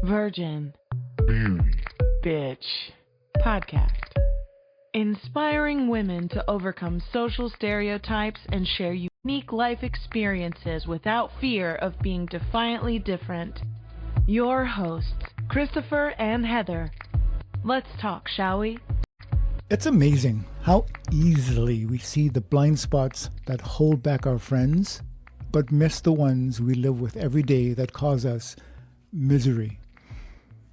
Virgin. Beauty. Bitch. Podcast. Inspiring women to overcome social stereotypes and share unique life experiences without fear of being defiantly different. Your hosts, Christopher and Heather. Let's talk, shall we? It's amazing how easily we see the blind spots that hold back our friends, but miss the ones we live with every day that cause us misery.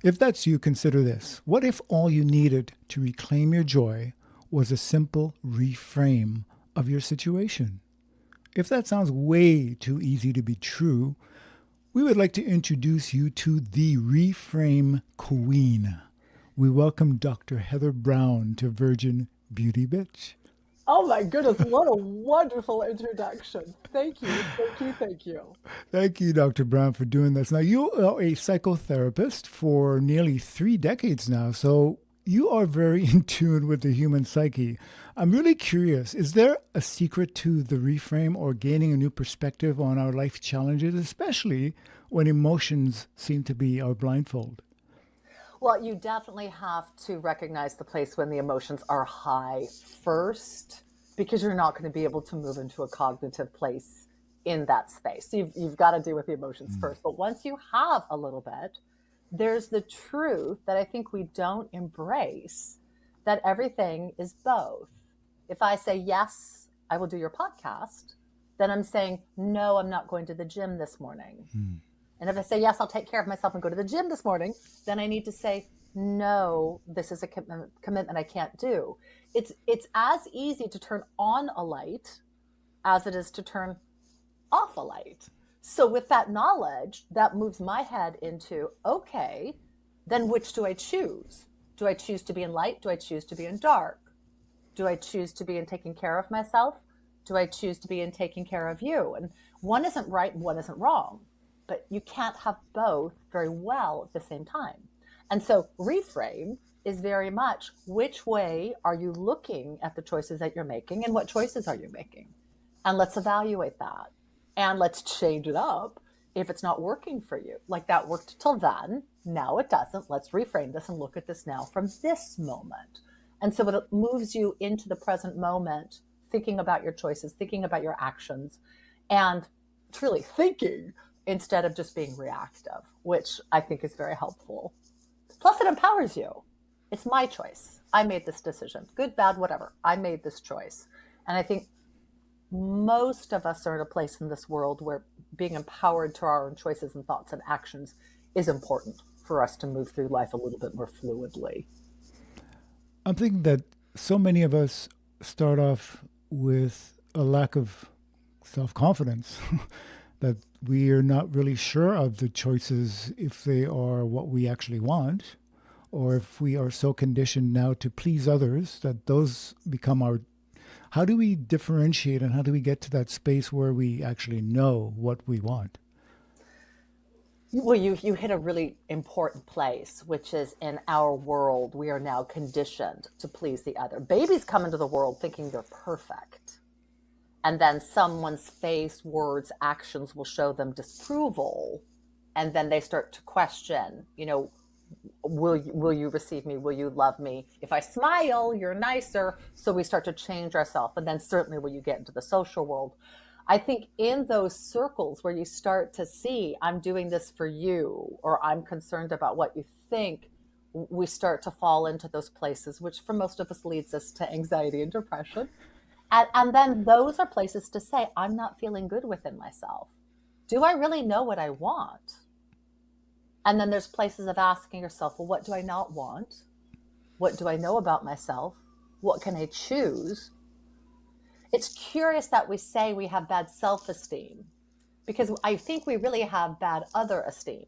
If that's you, consider this. What if all you needed to reclaim your joy was a simple reframe of your situation? If that sounds way too easy to be true, we would like to introduce you to the Reframe Queen. We welcome Dr. Heather Browne to VIRGIN.BEAUTY.B. Oh my goodness, what a wonderful introduction. Thank you, thank you, thank you. Thank you, Dr. Browne, for doing this. Now, you are a psychotherapist for nearly 3 decades now, so you are very in tune with the human psyche. I'm really curious, is there a secret to the reframe or gaining a new perspective on our life challenges, especially when emotions seem to be our blindfold? Well, you definitely have to recognize the place when the emotions are high first, because you're not going to be able to move into a cognitive place in that space. You've got to deal with the emotions first. But once you have a little bit, there's the truth that I think we don't embrace, that everything is both. If I say, yes, I will do your podcast, then I'm saying, no, I'm not going to the gym this morning. And if I say, yes, I'll take care of myself and go to the gym this morning, then I need to say, no, this is a commitment I can't do. It's as easy to turn on a light as it is to turn off a light. So with that knowledge, that moves my head into, okay, then which do I choose? Do I choose to be in light? Do I choose to be in dark? Do I choose to be in taking care of myself? Do I choose to be in taking care of you? And one isn't right and one isn't wrong. But you can't have both very well at the same time. And so reframe is very much which way are you looking at the choices that you're making and what choices are you making? And let's evaluate that. And let's change it up if it's not working for you. Like that worked till then, now it doesn't. Let's reframe this and look at this now from this moment. And so it moves you into the present moment, thinking about your choices, thinking about your actions, and truly thinking instead of just being reactive, which I think is very helpful. Plus, it empowers you. It's my choice. I made this decision. Good, bad, whatever. I made this choice. And I think most of us are in a place in this world where being empowered to our own choices and thoughts and actions is important for us to move through life a little bit more fluidly. I'm thinking that so many of us start off with a lack of self-confidence. That we are not really sure of the choices, if they are what we actually want, or if we are so conditioned now to please others that those become our... How do we differentiate and how do we get to that space where we actually know what we want? Well, you hit a really important place, which is in our world, we are now conditioned to please the other. Babies come into the world thinking they're perfect. And then someone's face, words, actions will show them disapproval. And then they start to question, will you receive me? Will you love me? If I smile, you're nicer. So we start to change ourselves. And then certainly when you get into the social world, I think in those circles where you start to see, I'm doing this for you, or I'm concerned about what you think, we start to fall into those places, which for most of us leads us to anxiety and depression. And then those are places to say, I'm not feeling good within myself. Do I really know what I want? And then there's places of asking yourself, well, what do I not want? What do I know about myself? What can I choose? It's curious that we say we have bad self-esteem, because I think we really have bad other esteem.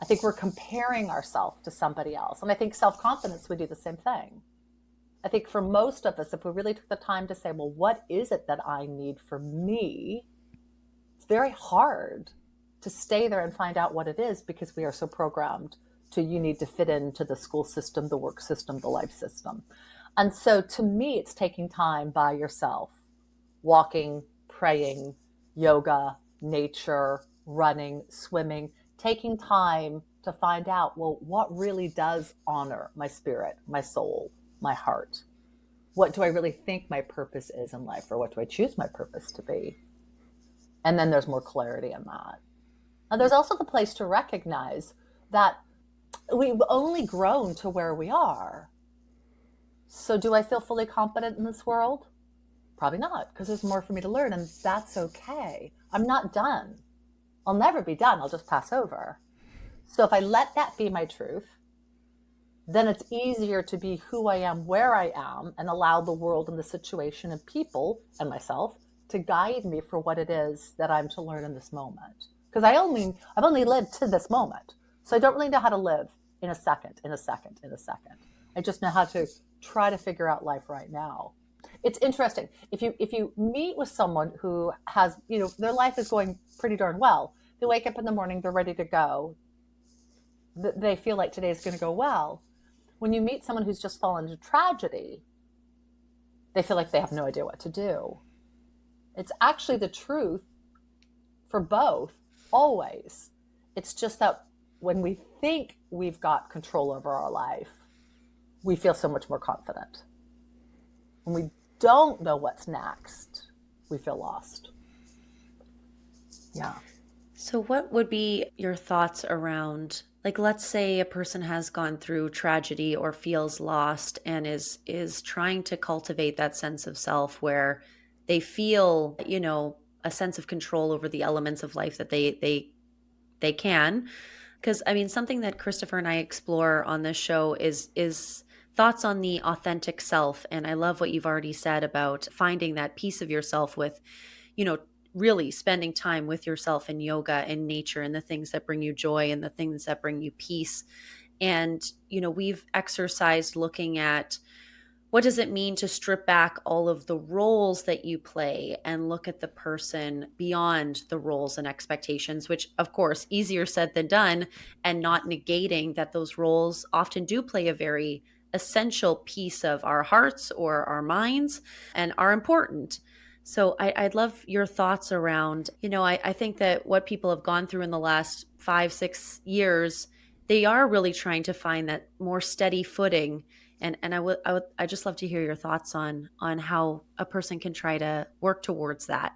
I think we're comparing ourselves to somebody else. And I think self-confidence would do the same thing. I think for most of us, if we really took the time to say, well, what is it that I need for me? It's very hard to stay there and find out what it is, because we are so programmed to, you need to fit into the school system, the work system, the life system. And so to me, it's taking time by yourself, walking, praying, yoga, nature, running, swimming, taking time to find out, well, what really does honor my spirit, my soul, my heart? What do I really think my purpose is in life, or what do I choose my purpose to be? And then there's more clarity in that. And there's also the place to recognize that we've only grown to where we are. So do I feel fully competent in this world? Probably not, because there's more for me to learn, and that's okay. I'm not done. I'll never be done. I'll just pass over. So if I let that be my truth, then it's easier to be who I am, where I am, and allow the world and the situation and people and myself to guide me for what it is that I'm to learn in this moment. Because I've only lived to this moment. So I don't really know how to live in a second. I just know how to try to figure out life right now. It's interesting. If you meet with someone who has, their life is going pretty darn well, they wake up in the morning, they're ready to go, they feel like today's going to go well. When you meet someone who's just fallen into tragedy, they feel like they have no idea what to do. It's actually the truth for both, always. It's just that when we think we've got control over our life, we feel so much more confident. When we don't know what's next, we feel lost. Yeah. So what would be your thoughts around, like, let's say a person has gone through tragedy or feels lost and is trying to cultivate that sense of self where they feel, a sense of control over the elements of life that they can. Because I mean, something that Christopher and I explore on this show is thoughts on the authentic self. And I love what you've already said about finding that piece of yourself with, really spending time with yourself in yoga and nature and the things that bring you joy and the things that bring you peace. And, we've exercised looking at what does it mean to strip back all of the roles that you play and look at the person beyond the roles and expectations, which of course, easier said than done, and not negating that those roles often do play a very essential piece of our hearts or our minds and are important. So I'd love your thoughts around, I think that what people have gone through in the last 5-6 years, they are really trying to find that more steady footing. And I just love to hear your thoughts on how a person can try to work towards that.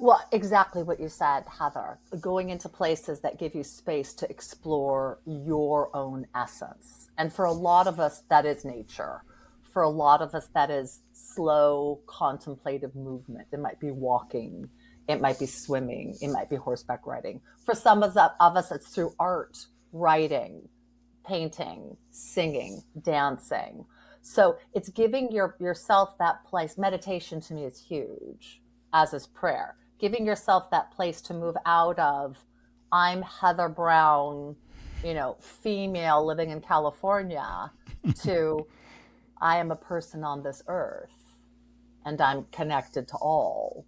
Well, exactly what you said, Heather. Going into places that give you space to explore your own essence. And for a lot of us, that is nature. For a lot of us, that is slow, contemplative movement. It might be walking. It might be swimming. It might be horseback riding. For some of us, it's through art, writing, painting, singing, dancing. So it's giving yourself that place. Meditation to me is huge, as is prayer. Giving yourself that place to move out of, I'm Heather Browne, female living in California, to I am a person on this earth and I'm connected to all.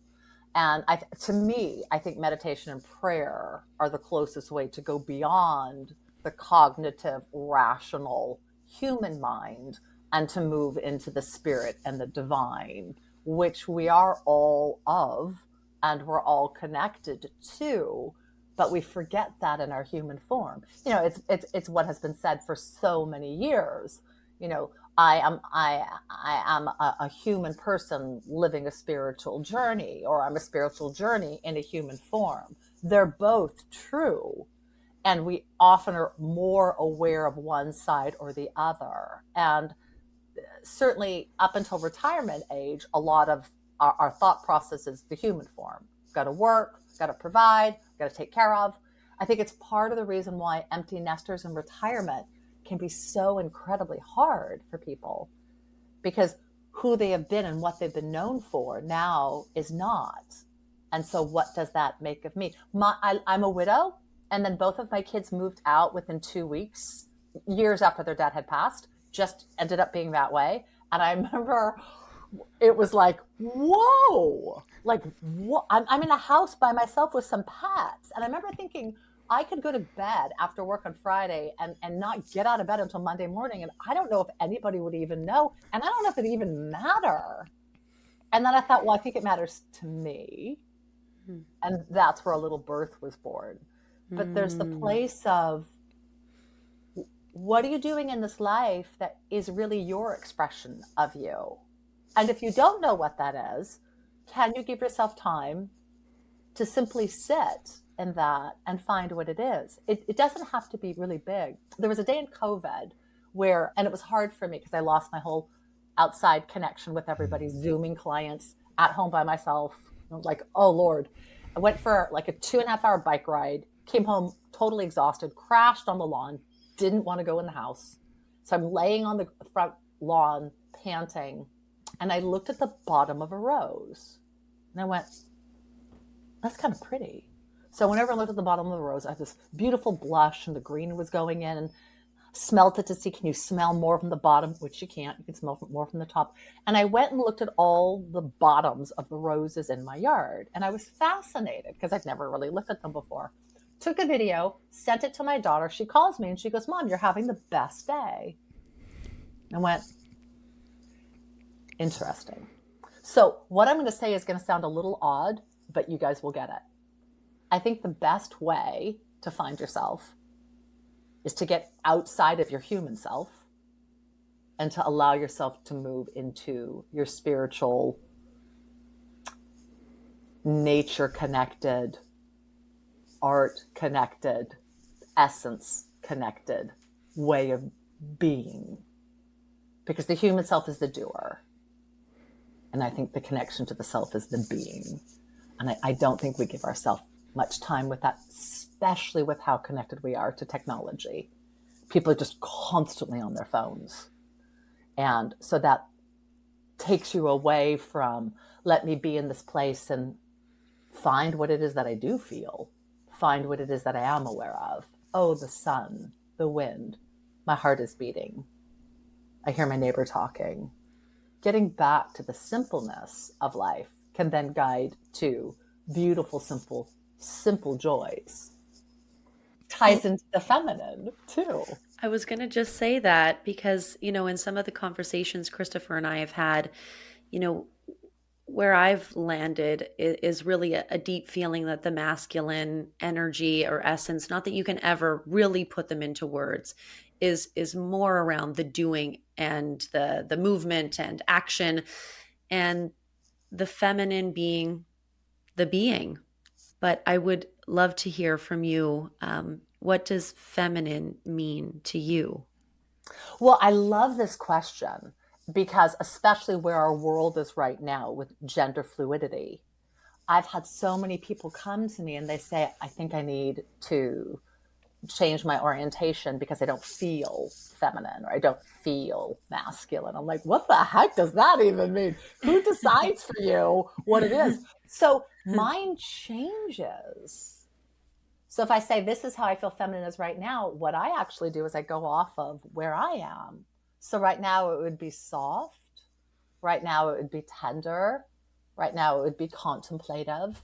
And to me, I think meditation and prayer are the closest way to go beyond the cognitive, rational human mind and to move into the spirit and the divine, which we are all of and we're all connected to, but we forget that in our human form. It's what has been said for so many years. I am a human person living a spiritual journey, or I'm a spiritual journey in a human form. They're both true. And we often are more aware of one side or the other. And certainly up until retirement age, a lot of our thought process is the human form. Got to work, got to provide, got to take care of. I think it's part of the reason why empty nesters in retirement can be so incredibly hard for people, because who they have been and what they've been known for now is not. And so what does that make of me? I'm a widow, and then both of my kids moved out within 2 weeks, years after their dad had passed, just ended up being that way. And I remember it was like, whoa, like what? I'm in a house by myself with some pets. And I remember thinking, I could go to bed after work on Friday and not get out of bed until Monday morning. And I don't know if anybody would even know. And I don't know if it even matter. And then I thought, well, I think it matters to me. And that's where a little birth was born. but there's the place of, what are you doing in this life that is really your expression of you? And if you don't know what that is, can you give yourself time to simply sit in that and find what it is? It doesn't have to be really big. There was a day in COVID where, and it was hard for me because I lost my whole outside connection with everybody, Zooming clients at home by myself. I was like, oh Lord. I went for like a 2.5-hour bike ride, came home totally exhausted, crashed on the lawn, didn't want to go in the house. So I'm laying on the front lawn, panting, and I looked at the bottom of a rose and I went, that's kind of pretty. So whenever I looked at the bottom of the rose, I had this beautiful blush and the green was going in, and smelt it to see, can you smell more from the bottom? Which you can't. You can smell more from the top. And I went and looked at all the bottoms of the roses in my yard. And I was fascinated because I'd never really looked at them before. Took a video, sent it to my daughter. She calls me and she goes, Mom, you're having the best day. I went, interesting. So what I'm going to say is going to sound a little odd, but you guys will get it. I think the best way to find yourself is to get outside of your human self and to allow yourself to move into your spiritual, nature connected, art connected, essence connected way of being. Because the human self is the doer. And I think the connection to the self is the being. And I don't think we give ourselves much time with that, especially with how connected we are to technology. People are just constantly on their phones. And so that takes you away from, let me be in this place and find what it is that I do feel. Find what it is that I am aware of. Oh, the sun, the wind, my heart is beating. I hear my neighbor talking. Getting back to the simpleness of life can then guide to beautiful, simple joys. Ties into the feminine too. I was going to just say that because, in some of the conversations Christopher and I have had, where I've landed is really a deep feeling that the masculine energy or essence, not that you can ever really put them into words, is more around the doing and the movement and action, and the feminine being the being. But I would love to hear from you. What does feminine mean to you? Well, I love this question because especially where our world is right now with gender fluidity, I've had so many people come to me and they say, I think I need to change my orientation because I don't feel feminine or I don't feel masculine. I'm like, what the heck does that even mean? Who decides for you what it is? So mine changes. So if I say, this is how I feel feminine is right now, what I actually do is I go off of where I am. So right now it would be soft. Right now it would be tender. Right now it would be contemplative.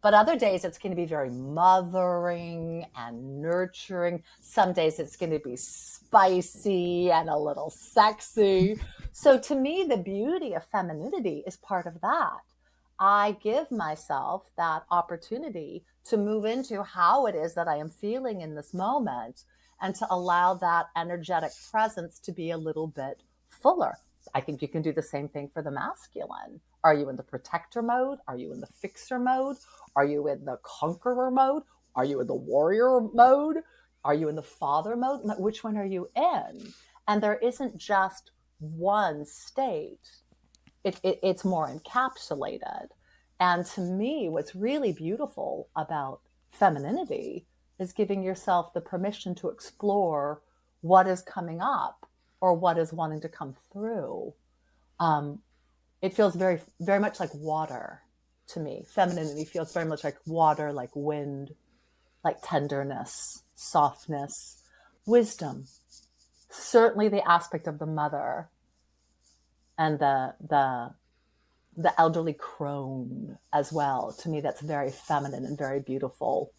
But other days it's going to be very mothering and nurturing. Some days it's going to be spicy and a little sexy. So to me, the beauty of femininity is part of that. I give myself that opportunity to move into how it is that I am feeling in this moment and to allow that energetic presence to be a little bit fuller. I think you can do the same thing for the masculine. Are you in the protector mode? Are you in the fixer mode? Are you in the conqueror mode? Are you in the warrior mode? Are you in the father mode? Which one are you in? And there isn't just one state. It's more encapsulated. And to me, what's really beautiful about femininity is giving yourself the permission to explore what is coming up or what is wanting to come through. It feels very, very much like water to me. Femininity feels very much like water, like wind, like tenderness, softness, wisdom. Certainly the aspect of the mother and the elderly crone as well. To me, that's very feminine and very beautiful.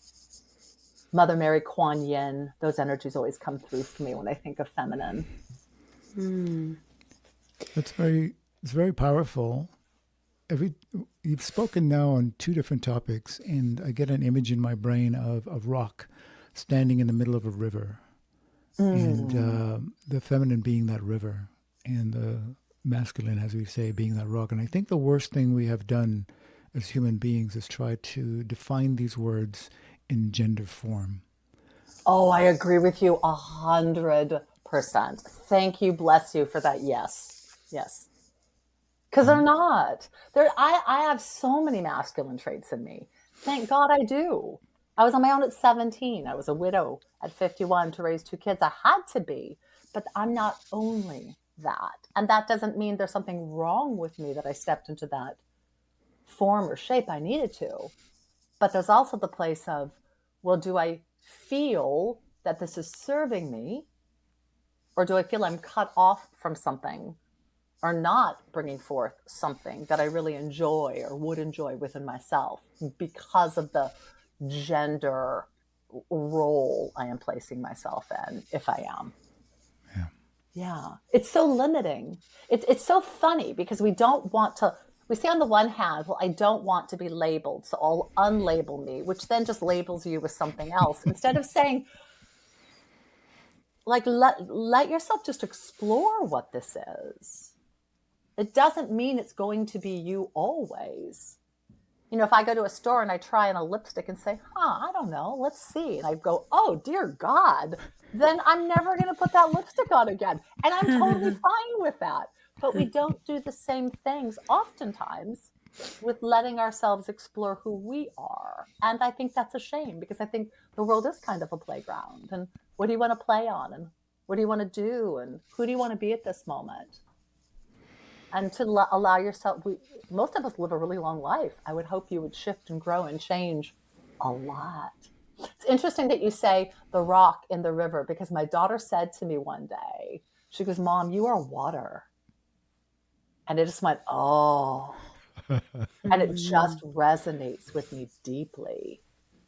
Mother Mary, Kuan Yin, those energies always come through for me when I think of feminine. It's very powerful. You've spoken now on two different topics, and I get an image in my brain of rock. standing in the middle of a river, and the feminine being that river, and the masculine, as we say, being that rock. And I think the worst thing we have done as human beings is try to define these words in gender form. Oh, I agree with you 100%. Thank you, bless you for that. Yes, yes. Because they're not. I have so many masculine traits in me. Thank God I do. I was on my own at 17. I was a widow at 51 to raise 2 kids. I had to be, but I'm not only that. And that doesn't mean there's something wrong with me that I stepped into that form or shape I needed to. But there's also the place of, well, do I feel that this is serving me? Or do I feel I'm cut off from something or not bringing forth something that I really enjoy or would enjoy within myself because of the gender role I am placing myself in, if I am? Yeah. Yeah. It's so limiting. It's so funny because we don't want to, we say on the one hand, well, I don't want to be labeled, so I'll unlabel me, which then just labels you with something else instead of saying, like, let yourself just explore what this is. It doesn't mean it's going to be you always. You know, if I go to a store and I try on a lipstick and say, I don't know, let's see. And I go, oh, dear God, then I'm never going to put that lipstick on again. And I'm totally fine with that. But we don't do the same things oftentimes with letting ourselves explore who we are. And I think that's a shame because I think the world is kind of a playground. And what do you want to play on? And what do you want to do? And who do you want to be at this moment? And to allow yourself, most of us live a really long life. I would hope you would shift and grow and change a lot. It's interesting that you say the rock in the river, because my daughter said to me one day, she goes, Mom, you are water. And it just went, oh. And it just resonates with me deeply.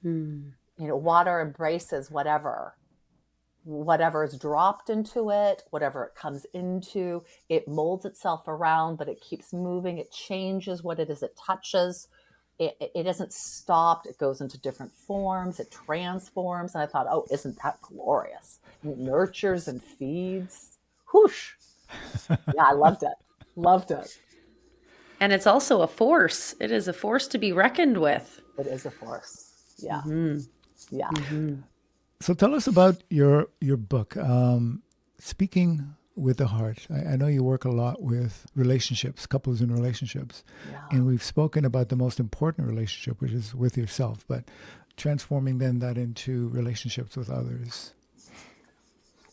You know, water embraces whatever is dropped into it, whatever it comes into, it molds itself around, but it keeps moving. It changes what it is it touches. It isn't stopped. It goes into different forms. It transforms. And I thought, oh, isn't that glorious? It nurtures and feeds. Whoosh. Yeah, I loved it. Loved it. And it's also a force. It is a force to be reckoned with. It is a force. Yeah. Yeah. So tell us about your book, Speaking with the Heart. I know you work a lot with relationships, couples in relationships. Yeah. And we've spoken about the most important relationship, which is with yourself, but transforming then that into relationships with others.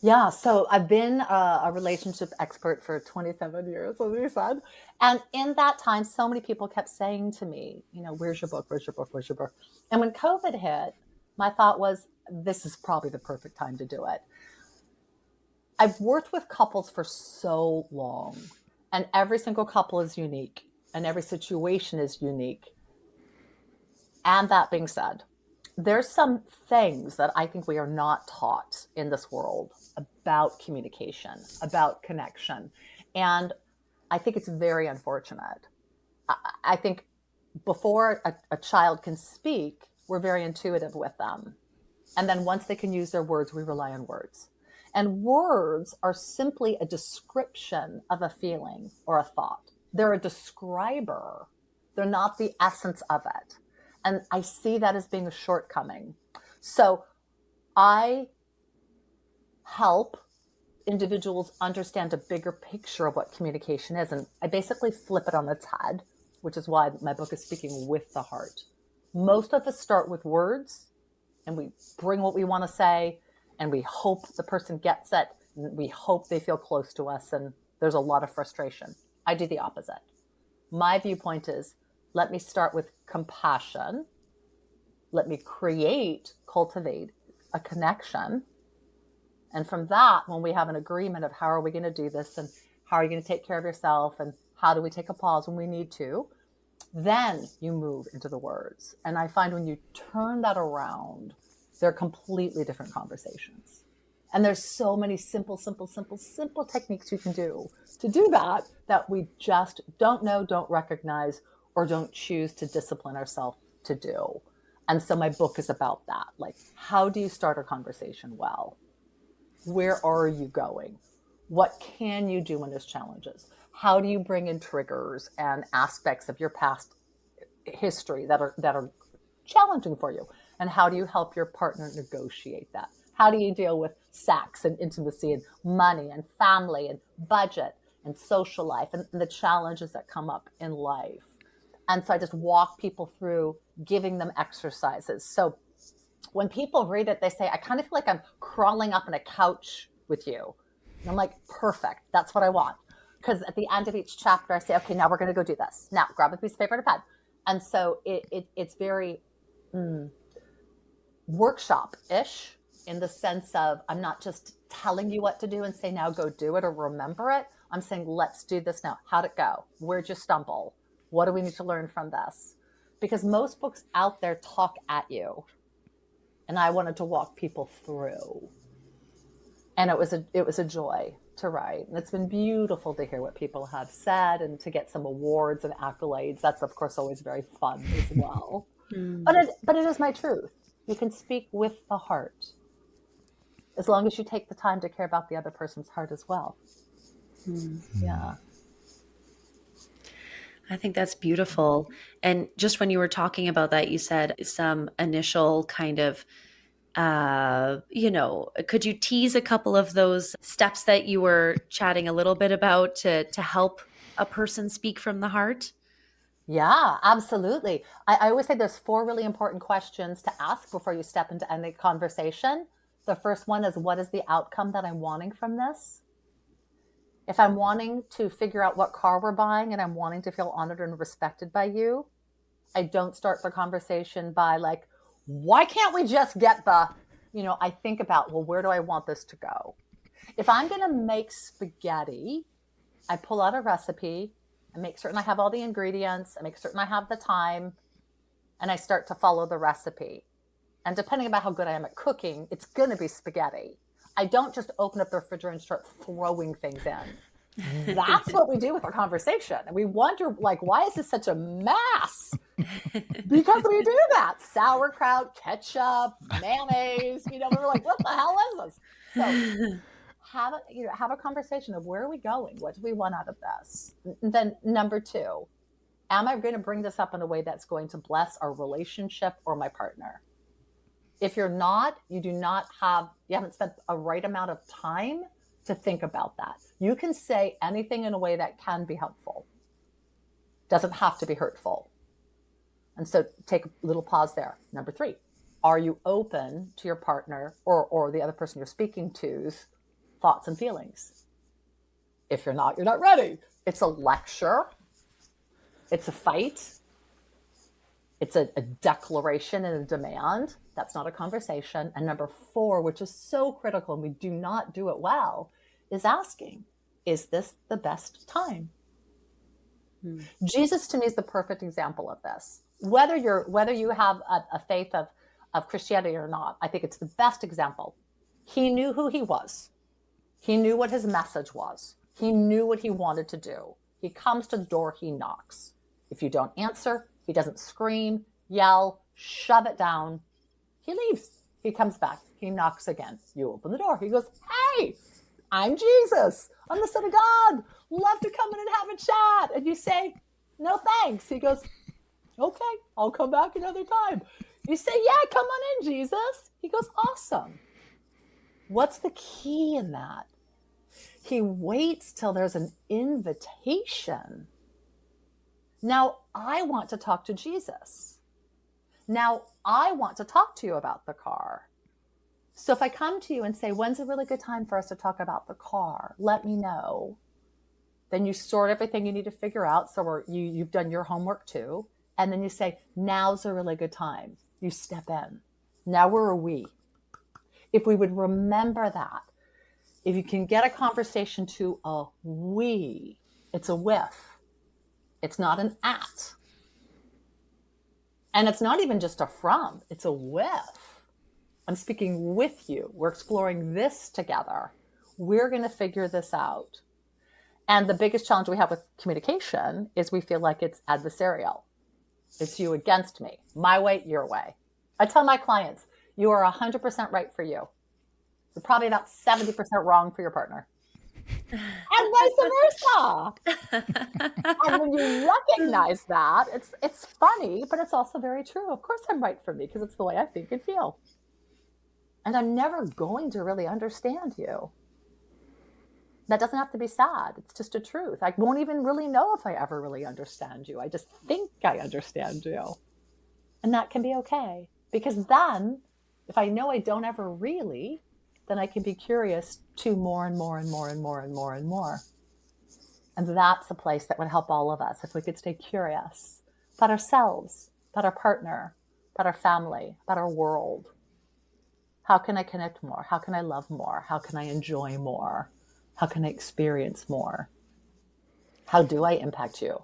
Yeah, so I've been a relationship expert for 27 years, as we said. And in that time, so many people kept saying to me, you know, where's your book? Where's your book? Where's your book? And when COVID hit, my thought was, this is probably the perfect time to do it. I've worked with couples for so long, and every single couple is unique, and every situation is unique. And that being said, there's some things that I think we are not taught in this world about communication, about connection. And I think it's very unfortunate. I think before a child can speak, we're very intuitive with them. And then once they can use their words, we rely on words. And words are simply a description of a feeling or a thought. They're a describer. They're not the essence of it. And I see that as being a shortcoming. So I help individuals understand a bigger picture of what communication is. And I basically flip it on its head, which is why my book is Speaking with the Heart. Most of us start with words and we bring what we want to say and we hope the person gets it. And we hope they feel close to us. And there's a lot of frustration. I do the opposite. My viewpoint is, let me start with compassion. Let me cultivate a connection. And from that, when we have an agreement of how are we going to do this and how are you going to take care of yourself and how do we take a pause when we need to, then you move into the words. And I find when you turn that around, they're completely different conversations. And there's so many simple techniques you can do to do that we just don't know, don't recognize, or don't choose to discipline ourselves to do. And so my book is about that. Like, how do you start a conversation well? Where are you going? What can you do when there's challenges? How do you bring in triggers and aspects of your past history that are challenging for you? And how do you help your partner negotiate that? How do you deal with sex and intimacy and money and family and budget and social life and the challenges that come up in life? And so I just walk people through giving them exercises. So when people read it, they say, I kind of feel like I'm crawling up on a couch with you. And I'm like, perfect. That's what I want. Because at the end of each chapter, I say, okay, now we're going to go do this. Now grab a piece of paper and a pen. And so it's very workshop-ish in the sense of I'm not just telling you what to do and say, now go do it or remember it. I'm saying, let's do this now. How'd it go? Where'd you stumble? What do we need to learn from this? Because most books out there talk at you. And I wanted to walk people through. And it was a joy to write. And it's been beautiful to hear what people have said and to get some awards and accolades. That's, of course, always very fun as well. But it is my truth. You can speak with the heart, as long as you take the time to care about the other person's heart as well. Yeah. I think that's beautiful. And just when you were talking about that, you said some initial kind of, could you tease a couple of those steps that you were chatting a little bit about to help a person speak from the heart? Yeah, absolutely. I always say there's 4 really important questions to ask before you step into any conversation. The first one is, what is the outcome that I'm wanting from this? If I'm wanting to figure out what car we're buying and I'm wanting to feel honored and respected by you, I don't start the conversation by like, why can't we just get I think about, well, where do I want this to go? If I'm going to make spaghetti, I pull out a recipe, I make certain I have all the ingredients, I make certain I have the time, and I start to follow the recipe. And depending on how good I am at cooking, it's going to be spaghetti. I don't just open up the refrigerator and start throwing things in. That's what we do with our conversation. And we wonder, like, why is this such a mess? Because we do that. Sauerkraut, ketchup, mayonnaise, we're like, what the hell is this? So have a conversation of, where are we going? What do we want out of this? And then number 2, am I going to bring this up in a way that's going to bless our relationship or my partner? If you're not, you haven't spent a right amount of time to think about that. You can say anything in a way that can be helpful. Doesn't have to be hurtful. And so take a little pause there. Number 3, are you open to your partner or the other person you're speaking to's thoughts and feelings? If you're not ready. It's a lecture. It's a fight. It's a declaration and a demand. That's not a conversation. And number 4, which is so critical and we do not do it well, is asking, is this the best time? Jesus to me is the perfect example of this. Whether you have a faith of Christianity or not, I think it's the best example. He knew who he was. He knew what his message was. He knew what he wanted to do. He comes to the door, he knocks. If you don't answer, he doesn't scream, yell, shove it down. He leaves. He comes back. He knocks again. You open the door. He goes, hey, I'm Jesus. I'm the Son of God. Love to come in and have a chat. And you say, no, thanks. He goes, okay, I'll come back another time. You say, yeah, come on in, Jesus. He goes, awesome. What's the key in that? He waits till there's an invitation. Now, I want to talk to Jesus. Now, I want to talk to you about the car. So if I come to you and say, when's a really good time for us to talk about the car? Let me know. Then you sort everything you need to figure out. So you've done your homework too. And then you say, now's a really good time. You step in. Now we're a we. If we would remember that, if you can get a conversation to a we, it's a with. It's not an at. And it's not even just a from, it's a with. I'm speaking with you. We're exploring this together. We're going to figure this out. And the biggest challenge we have with communication is we feel like it's adversarial. It's you against me. My way, your way. I tell my clients, you are 100% right for you. You're probably about 70% wrong for your partner. And vice versa. And when you recognize that, it's funny, but it's also very true. Of course I'm right for me because it's the way I think and feel. And I'm never going to really understand you. That doesn't have to be sad. It's just a truth. I won't even really know if I ever really understand you. I just think I understand you. And that can be okay. Because then, if I know I don't ever really, then I can be curious to more and more and more and more and more and more. And that's a place that would help all of us if we could stay curious about ourselves, about our partner, about our family, about our world. How can I connect more? How can I love more? How can I enjoy more? How can I experience more? How do I impact you?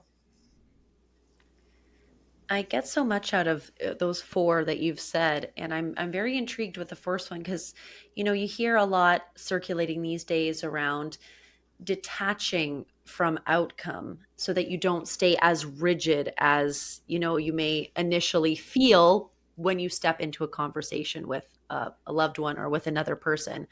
I get so much out of those four that you've said, and I'm very intrigued with the first one because, you hear a lot circulating these days around detaching from outcome so that you don't stay as rigid as, you may initially feel when you step into a conversation with a loved one or with another person.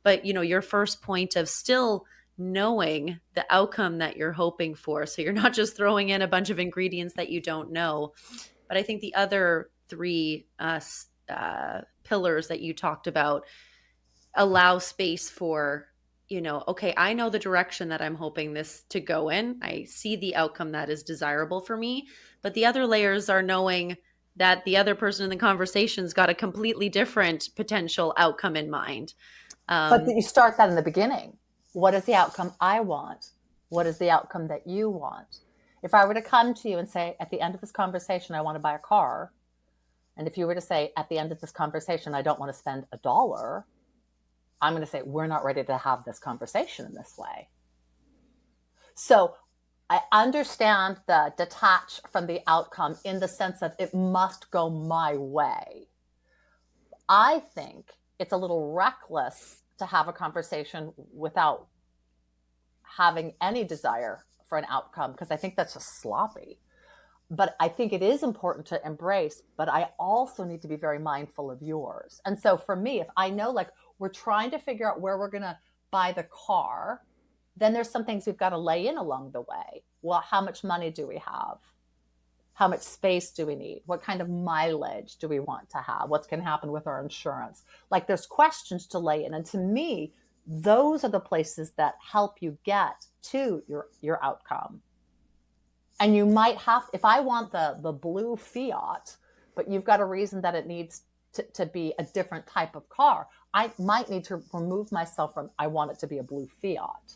But, your first point of still knowing the outcome that you're hoping for. So you're not just throwing in a bunch of ingredients that you don't know. But I think the other three pillars that you talked about allow space for, okay, I know the direction that I'm hoping this to go in. I see the outcome that is desirable for me. But the other layers are knowing that the other person in the conversation's got a completely different potential outcome in mind. But you start that in the beginning. What is the outcome I want? What is the outcome that you want? If I were to come to you and say, at the end of this conversation, I want to buy a car. And if you were to say, at the end of this conversation, I don't want to spend $1, I'm going to say, we're not ready to have this conversation in this way. So I understand the detach from the outcome in the sense of it must go my way. I think it's a little reckless to have a conversation without having any desire for an outcome, because I think that's just sloppy. But I think it is important to embrace, but I also need to be very mindful of yours. And so for me, if I know like we're trying to figure out where we're going to buy the car, then there's some things we've got to lay in along the way. Well, how much money do we have? How much space do we need? What kind of mileage do we want to have? What's going to happen with our insurance? Like there's questions to lay in. And to me, those are the places that help you get to your outcome. And you might have, if I want the blue Fiat, but you've got a reason that it needs to be a different type of car, I might need to remove myself from, I want it to be a blue Fiat.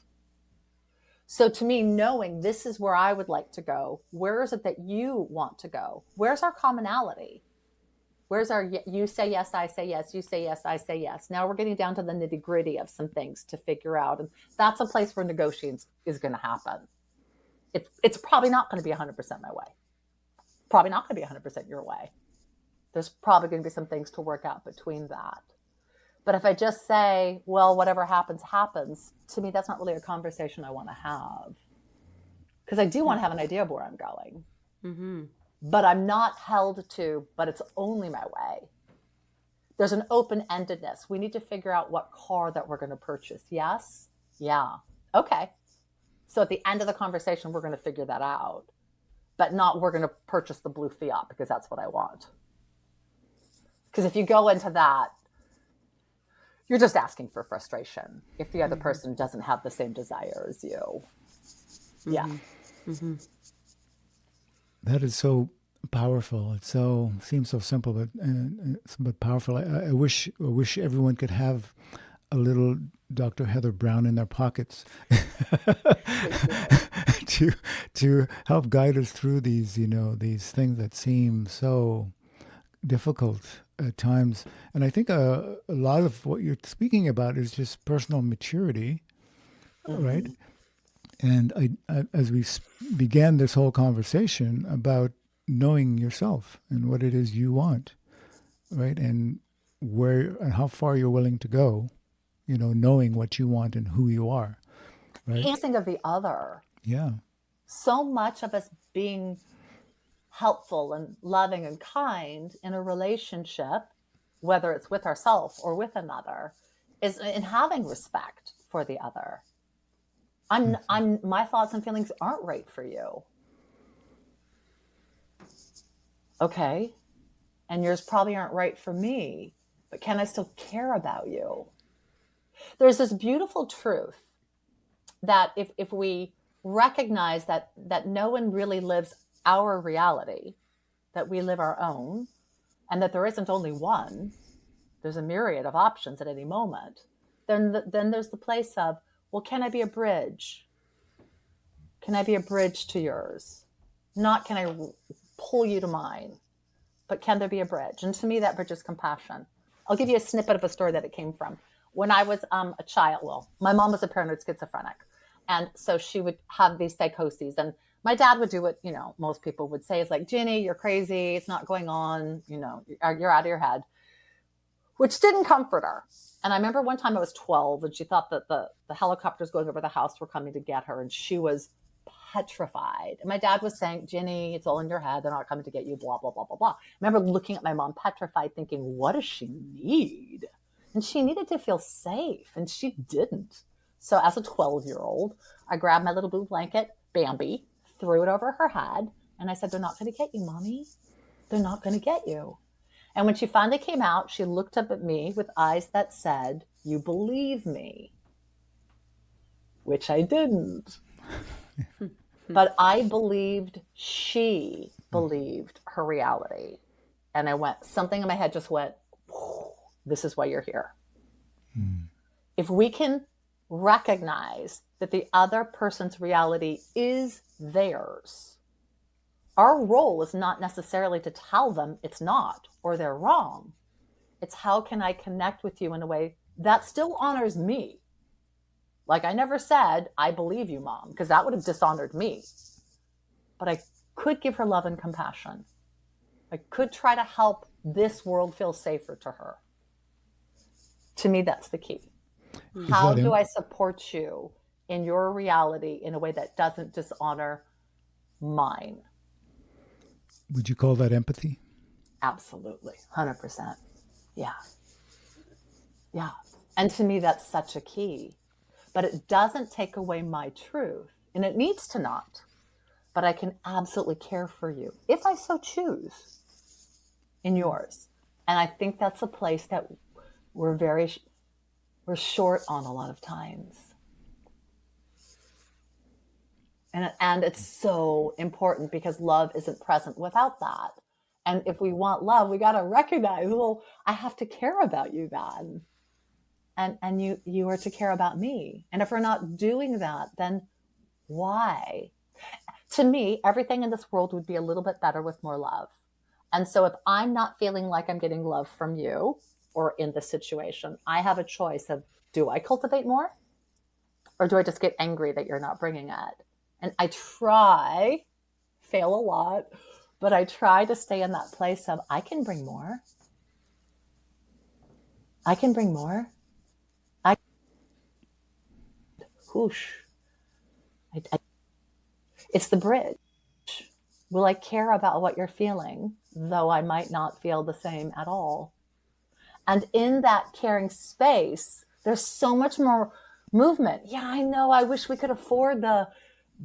So to me, knowing this is where I would like to go, where is it that you want to go? Where's our commonality? Where's our, you say yes, I say yes, you say yes, I say yes. Now we're getting down to the nitty gritty of some things to figure out. And that's a place where negotiations is going to happen. It's probably not going to be 100% my way. Probably not going to be 100% your way. There's probably going to be some things to work out between that. But if I just say, well, whatever happens, happens, to me, that's not really a conversation I want to have. Because I do want to have an idea of where I'm going. Mm-hmm. But I'm not held to, but it's only my way. There's an open-endedness. We need to figure out what car that we're going to purchase. Yes? Yeah. Okay. So at the end of the conversation, we're going to figure that out. But not we're going to purchase the blue Fiat because that's what I want. Because if you go into that, you're just asking for frustration if the other person doesn't have the same desire as you. Mm-hmm. Yeah. Mm-hmm. That is so powerful. It seems so simple, but powerful. I wish everyone could have a little Dr. Heather Browne in their pockets to help guide us through these things that seem so difficult at times. And I think a lot of what you're speaking about is just personal maturity, right? And I as we began this whole conversation about knowing yourself and what it is you want, right? And where and how far you're willing to go, knowing what you want and who you are, right? Think of the other. Yeah. So much of us helpful and loving and kind in a relationship, whether it's with ourselves or with another, is in having respect for the other. My thoughts and feelings aren't right for you. Okay. And yours probably aren't right for me, but can I still care about you? There's this beautiful truth that if we recognize that no one really lives our reality, that we live our own, and that there isn't only one, there's a myriad of options at any moment, then there's the place of, well, can I be a bridge? Can I be a bridge to yours? Not can I pull you to mine, but can there be a bridge? And to me, that bridge is compassion. I'll give you a snippet of a story that it came from. When I was a child, well, my mom was a paranoid schizophrenic. And so she would have these psychoses. And my dad would do what, most people would say is like, Ginny, you're crazy. It's not going on. You're out of your head, which didn't comfort her. And I remember one time I was 12 and she thought that the helicopters going over the house were coming to get her. And she was petrified. And my dad was saying, Ginny, it's all in your head. They're not coming to get you, blah, blah, blah, blah, blah. I remember looking at my mom petrified, thinking, what does she need? And she needed to feel safe, and she didn't. So as a 12-year-old, I grabbed my little blue blanket, Bambi, threw it over her head, and I said, they're not going to get you, Mommy. They're not going to get you. And when she finally came out, she looked up at me with eyes that said, you believe me, which I didn't. But I believed she believed her reality. And I went, something in my head just went, this is why you're here. If we can recognize that the other person's reality is theirs, our role is not necessarily to tell them it's not or they're wrong. It's how can I connect with you in a way that still honors me? Like I never said, I believe you, Mom, because that would have dishonored me. But I could give her love and compassion. I could try to help this world feel safer to her. To me, that's the key. How do I support you in your reality in a way that doesn't dishonor mine? Would you call that empathy? Absolutely. 100%. Yeah. Yeah. And to me, that's such a key. But it doesn't take away my truth, and it needs to not. But I can absolutely care for you, if I so choose, in yours. And I think that's a place that we're short on a lot of times. And it's so important because love isn't present without that. And if we want love, we got to recognize, well, I have to care about you then. And you are to care about me. And if we're not doing that, then why? To me, everything in this world would be a little bit better with more love. And so if I'm not feeling like I'm getting love from you or in this situation, I have a choice of, do I cultivate more? Or do I just get angry that you're not bringing it? And I fail a lot, but I try to stay in that place of, I can bring more. I can bring more. Whoosh. It's the bridge. Will I care about what you're feeling, though I might not feel the same at all? And in that caring space, there's so much more movement. Yeah, I know. I wish we could afford the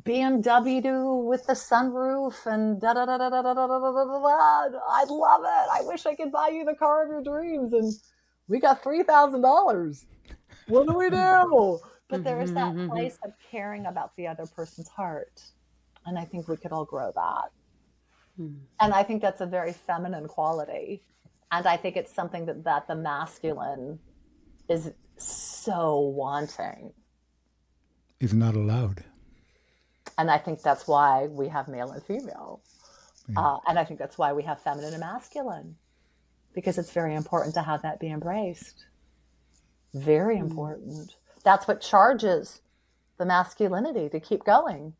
BMW with the sunroof and da da da da da da da da da da. I'd love it. I wish I could buy you the car of your dreams, and we got $3,000. What do we do? But there is that place of caring about the other person's heart. And I think we could all grow that. And I think that's a very feminine quality. And I think it's something that the masculine is so wanting. Is not allowed. And I think that's why we have male and female. Yeah. And I think that's why we have feminine and masculine. Because it's very important to have that be embraced. Very important. That's what charges the masculinity to keep going.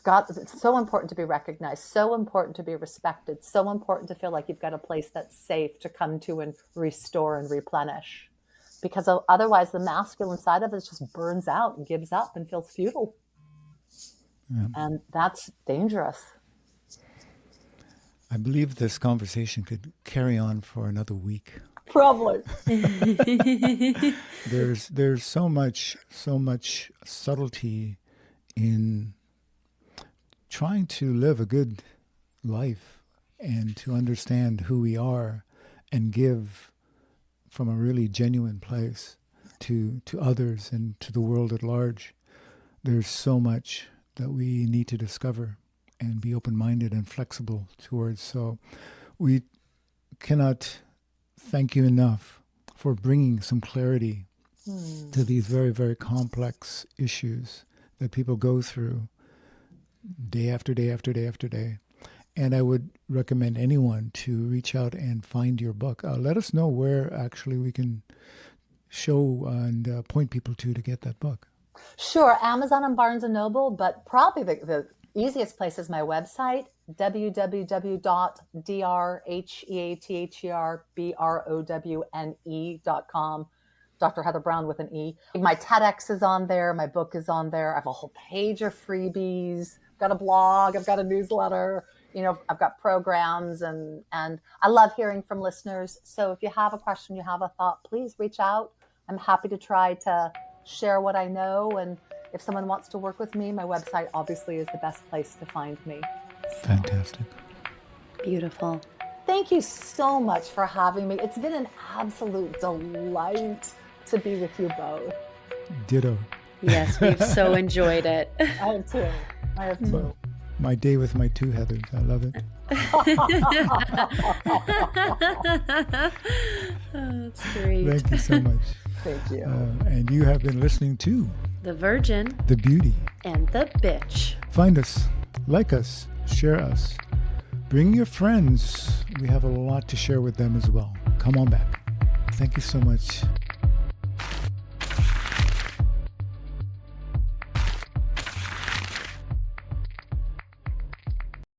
It's so important to be recognized, so important to be respected, so important to feel like you've got a place that's safe to come to and restore and replenish. Because otherwise the masculine side of it just burns out and gives up and feels futile. Yeah. And that's dangerous. I believe this conversation could carry on for another week. Probably. There's so much subtlety in trying to live a good life and to understand who we are and give from a really genuine place to others and to the world at large. There's so much that we need to discover and be open-minded and flexible towards. So we cannot thank you enough for bringing some clarity to these very, very complex issues that people go through day after day after day after day. And I would recommend anyone to reach out and find your book. Let us know where actually we can show and point people to get that book. Sure, Amazon and Barnes & Noble, but probably the easiest place is my website, www.drheatherbrowne.com. Dr. Heather Browne with an E. My TedX is on there. My book is on there. I have a whole page of freebies. I've got a blog. I've got a newsletter. I've got programs, and I love hearing from listeners. So if you have a question, you have a thought, please reach out. I'm happy to try to share what I know. And if someone wants to work with me, my website obviously is the best place to find me. Fantastic. Beautiful. Thank you so much for having me. It's been an absolute delight to be with you both. Ditto. Yes, we've so enjoyed it. I have too. My day with my two Heathers. I love it. Oh, that's great. Thank you so much. Thank you. And you have been listening to The Virgin, The Beauty. and the Bitch. Find us, like us, share us. Bring your friends. We have a lot to share with them as well. Come on back. Thank you so much.